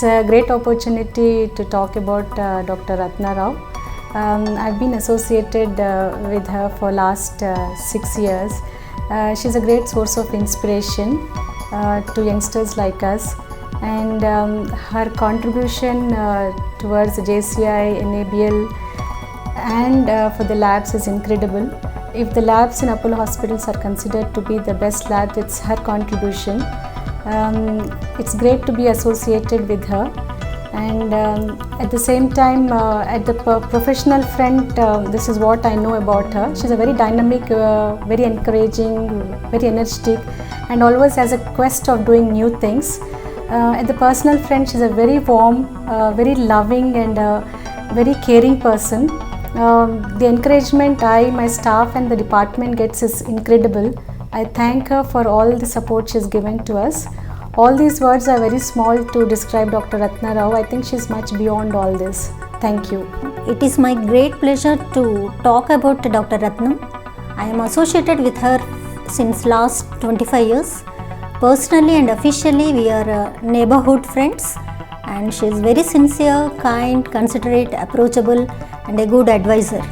It's a great opportunity to talk about Dr. Ratna Rao. I've been associated with her for last 6 years. She's a great source of inspiration to youngsters like us, and her contribution towards JCI, NABL and for the labs is incredible. If the labs in Apollo hospitals are considered to be the best labs, it's her contribution. It's great to be associated with her, and at the same time at the professional front, this is what I know about her. She's a very dynamic, very encouraging, very energetic, and always has a quest of doing new things. At the personal front, she's a very warm, very loving and very caring person. The encouragement my staff and the department gets is incredible. I thank her for all the support she's given to us. All these words are very small to describe Dr. Ratna Rao. I think she's much beyond all this. Thank you. It is my great pleasure to talk about Dr. Ratna. I am associated with her since last 25 years. Personally and officially, we are neighborhood friends, and she is very sincere, kind, considerate, approachable and a good advisor.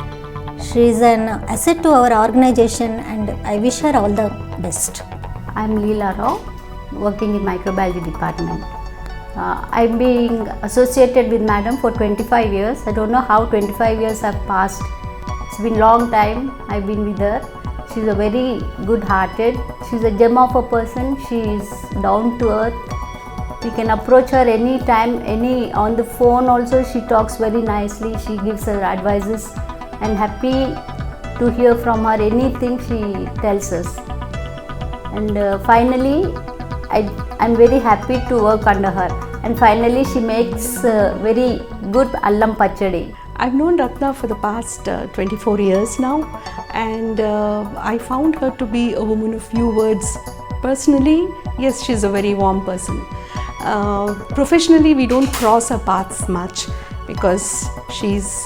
She is an asset to our organization, and I wish her all the best. I am Leela Rao, working in microbiology department. I'm being associated with Madam for 25 years. I don't know how 25 years have passed. It's been a long time I've been with her. She's a very good hearted. She's a gem of a person. She is down to earth. We can approach her anytime, on the phone also. She talks very nicely. She gives her advices, and happy to hear from her anything she tells us. And finally, I'm very happy to work under her. And finally, she makes very good allam pachadi. I've known Ratna for the past 24 years now, and I found her to be a woman of few words. Personally, yes, she's a very warm person. Professionally, we don't cross our paths much because she's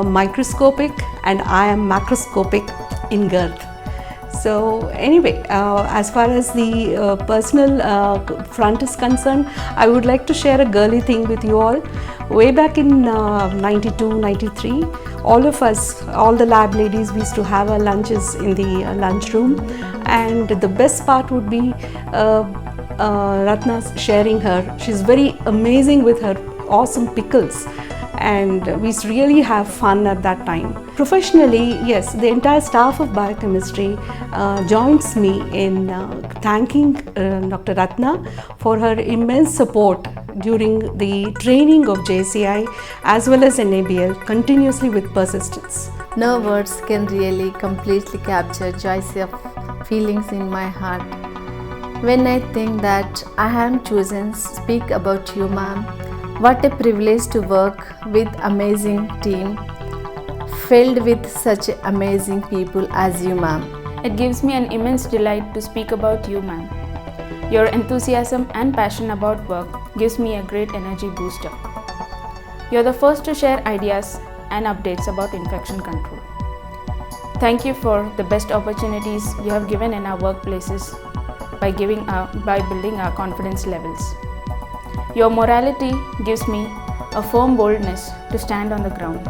microscopic and I am macroscopic in girth. So anyway, as far as the personal front is concerned, I would like to share a girly thing with you all. Way back in 92, 93, all of us, all the lab ladies, we used to have our lunches in the lunch room, and the best part would be Ratna sharing her. She's very amazing with her awesome pickles, and we really have fun at that time. Professionally, yes, the entire staff of biochemistry joins me in thanking Dr. Ratna for her immense support during the training of JCI as well as NABL, continuously with persistence. No words can really completely capture joy's feelings in my heart. When I think that I am chosen to speak about you, ma'am, what a privilege to work with amazing team filled with such amazing people as you, ma'am. It gives me an immense delight to speak about you, ma'am. Your enthusiasm and passion about work gives me a great energy booster. You're the first to share ideas and updates about infection control. Thank you for the best opportunities you have given in our workplaces by building our confidence levels. Your morality gives me a firm boldness to stand on the ground.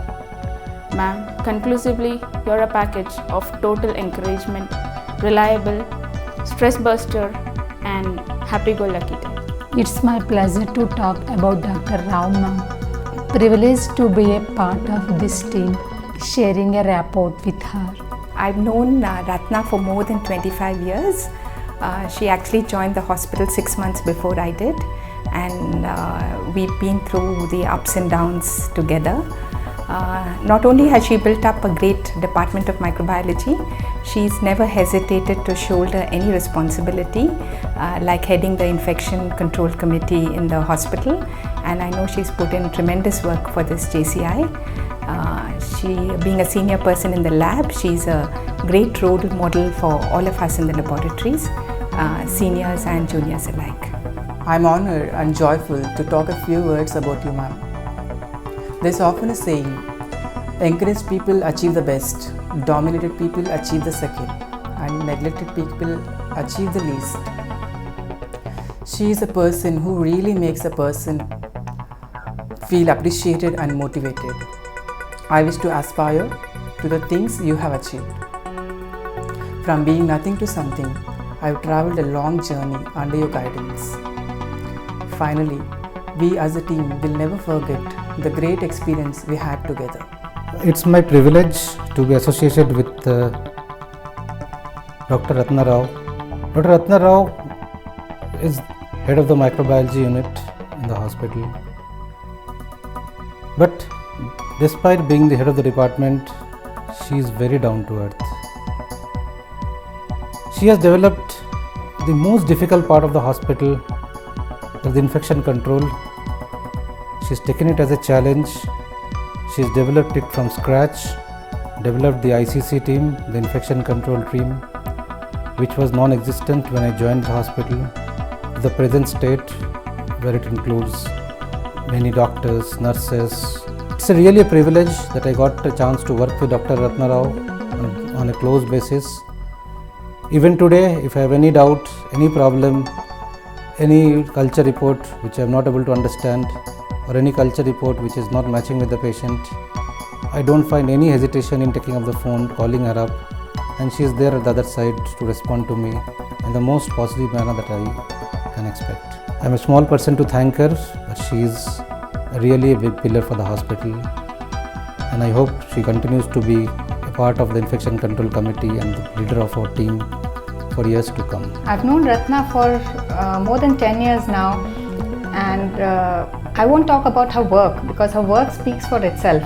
Ma'am, conclusively, you're a package of total encouragement, reliable, stress buster, and happy-go-lucky type. It's my pleasure to talk about Dr. Rao ma'am. Privileged to be a part of this team, sharing a rapport with her. I've known Ratna for more than 25 years. She actually joined the hospital 6 months before I did, and we've been through the ups and downs together. Not only has she built up a great department of microbiology, she's never hesitated to shoulder any responsibility, like heading the infection control committee in the hospital, and I know she's put in tremendous work for this JCI. She, being a senior person in the lab, she's a great role model for all of us in the laboratories, seniors and juniors alike. I'm honored and joyful to talk a few words about you, ma'am. There's often a saying, encouraged people achieve the best, dominated people achieve the second, and neglected people achieve the least. She is a person who really makes a person feel appreciated and motivated. I wish to aspire to the things you have achieved. From being nothing to something, I have travelled a long journey under your guidance. Finally, we as a team will never forget the great experience we had together. It's my privilege to be associated with Dr. Ratna Rao. Dr. Ratna Rao is head of the microbiology unit in the hospital. But despite being the head of the department, she is very down to earth. She has developed the most difficult part of the hospital, the infection control. She's taken it as a challenge. She's developed it from scratch, developed the ICC team, the infection control team, which was non-existent when I joined the hospital, to the present state where it includes many doctors, nurses. It's really a privilege that I got a chance to work with Dr. Ratna Rao on a close basis. Even today, if I have any doubt, any problem, any culture report which I am not able to understand, or any culture report which is not matching with the patient, I don't find any hesitation in taking up the phone, calling her up, and she is there at the other side to respond to me in the most positive manner that I can expect. I am a small person to thank her, but she is really a big pillar for the hospital, and I hope she continues to be a part of the infection control committee and the leader of our team for years to come. I've known Ratna for more than 10 years now, and I won't talk about her work because her work speaks for itself.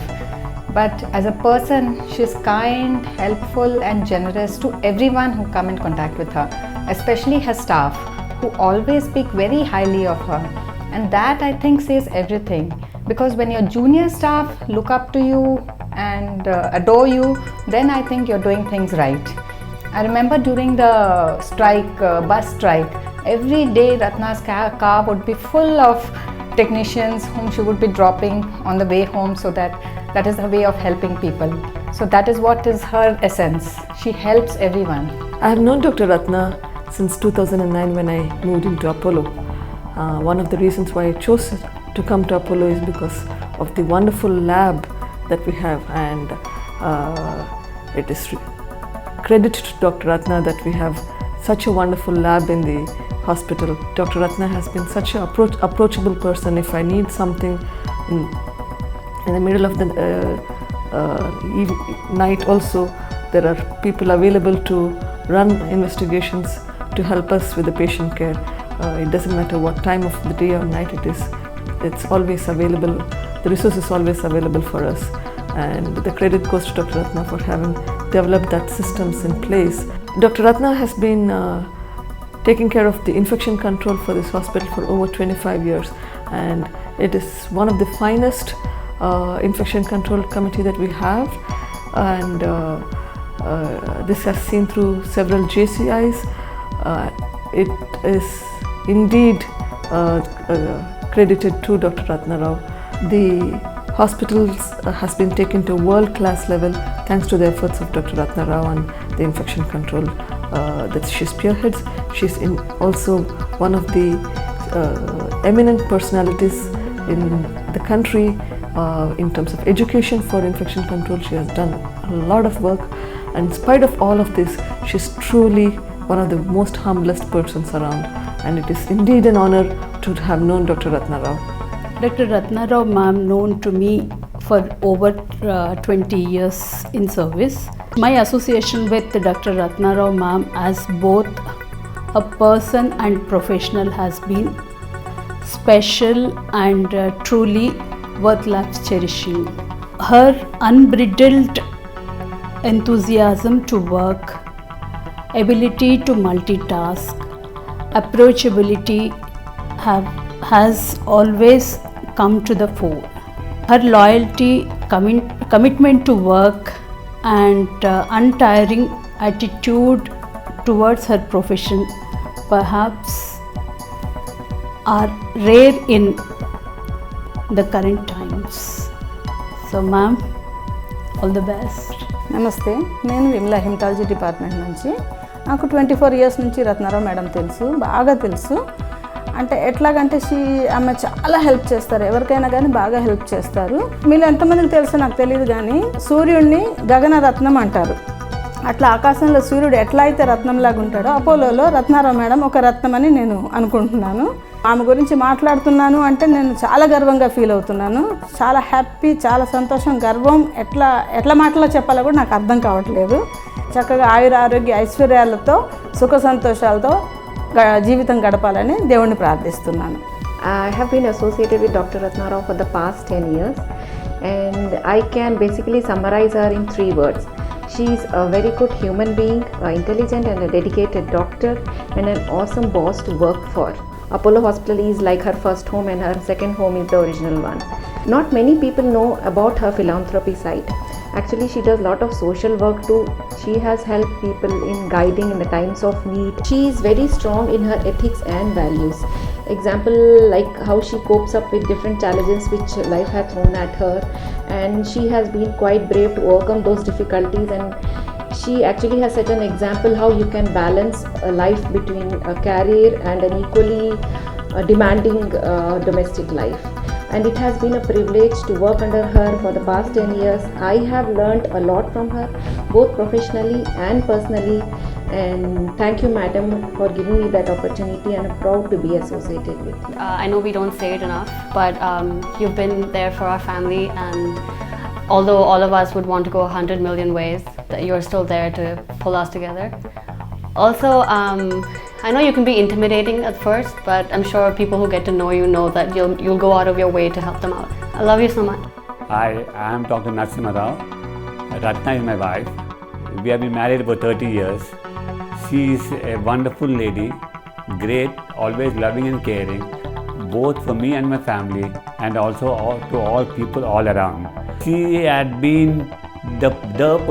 But as a person, she's kind, helpful and generous to everyone who come in contact with her, especially her staff, who always speak very highly of her. And that, I think, says everything, because when your junior staff look up to you and adore you, then I think you're doing things right. I remember during the strike, bus strike, every day Ratna's car would be full of technicians whom she would be dropping on the way home, so that is her way of helping people. So that is what is her essence. She helps everyone. I have known Dr. Ratna since 2009 when I moved into Apollo. One of the reasons why I chose to come to Apollo is because of the wonderful lab that we have, and it is credit to Dr. Ratna that we have such a wonderful lab in the hospital. Dr. Ratna has been such an approachable person. If I need something in the middle of the night also, there are people available to run investigations to help us with the patient care. It doesn't matter what time of the day or night it is, it's always available. The resource is always available for us, and the credit goes to Dr. Ratna for having developed that systems in place. Dr. Ratna has been taking care of the infection control for this hospital for over 25 years, and it is one of the finest infection control committee that we have, and this has seen through several JCIs. It is indeed credited to Dr. Ratna Rao. The hospital has been taken to world-class level thanks to the efforts of Dr. Ratna Rao and the infection control that she spearheads. She's also one of the eminent personalities in the country in terms of education for infection control. She has done a lot of work, and in spite of all of this, she's truly one of the most humblest persons around, and it is indeed an honor to have known Dr. Ratna Rao. Dr. Ratna Rao ma'am, known to me for over 20 years in service. My association with Dr. Ratna Rao ma'am as both a person and professional has been special and truly worth life cherishing. Her unbridled enthusiasm to work, ability to multitask, approachability has always come to the fore. Her loyalty, commitment to work and untiring attitude towards her profession perhaps are rare in the current times. So ma'am, all the best. నమస్తే, నేను Vimala haematology department నుంచి. నాకు 24 years నుంచి Ratna Rao madam తెలుసు, బాగా తెలుసు. అంటే ఎట్లాగంటే ఆమె చాలా హెల్ప్ చేస్తారు, ఎవరికైనా కానీ బాగా హెల్ప్ చేస్తారు. మీరు ఎంతమందికి తెలుసో నాకు తెలియదు కానీ సూర్యుడిని గగన రత్నం అంటారు. అట్లా ఆకాశంలో సూర్యుడు ఎట్లా అయితే రత్నంలాగా ఉంటాడో అపోలోలో రత్నారావు మేడం ఒక రత్నం అని నేను అనుకుంటున్నాను. ఆమె గురించి మాట్లాడుతున్నాను అంటే నేను చాలా గర్వంగా ఫీల్ అవుతున్నాను. చాలా హ్యాపీ, చాలా సంతోషం, గర్వం, ఎట్లా మాటలో చెప్పాలో కూడా నాకు అర్థం కావట్లేదు. చక్కగా ఆయుర ఆరోగ్య ఐశ్వర్యాలతో సుఖ సంతోషాలతో జీవితం గడపాలని దేవుణ్ణి ప్రార్థిస్తున్నాను. I have been associated with Dr. Ratna Rao for the past 10 years and I can basically summarize her in 3 words. She is a very good human being, intelligent and a dedicated doctor and an awesome boss to work for. Apollo Hospital is like her first home and her second home is the original one. Not many people know about her philanthropy side. Actually, she does a lot of social work too. She has helped people in guiding in the times of need. She is very strong in her ethics and values. Example like how she copes up with different challenges which life has thrown at her, and she has been quite brave to overcome those difficulties, and she actually has set an example how you can balance a life between a career and an equally demanding domestic life. And it has been a privilege to work under her for the past 10 years. I have learned a lot from her, both professionally and personally. And thank you, madam, for giving me that opportunity, and I'm proud to be associated with you. I know we don't say it enough, but you've been there for our family, and although all of us would want to go 100 million ways, that you're still there to pull us together. Also, I know you can be intimidating at first, but I'm sure people who get to know you know that you'll go out of your way to help them out. I love you so much. Hi, I am Dr. Narsimha Rao. Ratna is my wife. We have been married for 30 years. She is a wonderful lady, great, always loving and caring, both for me and my family, and also to all people all around. She had been the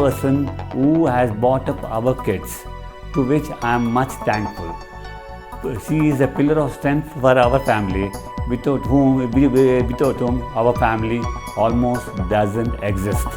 person who has brought up our kids, to which I am much thankful. She is a pillar of strength for our family, without whom our family almost doesn't exist.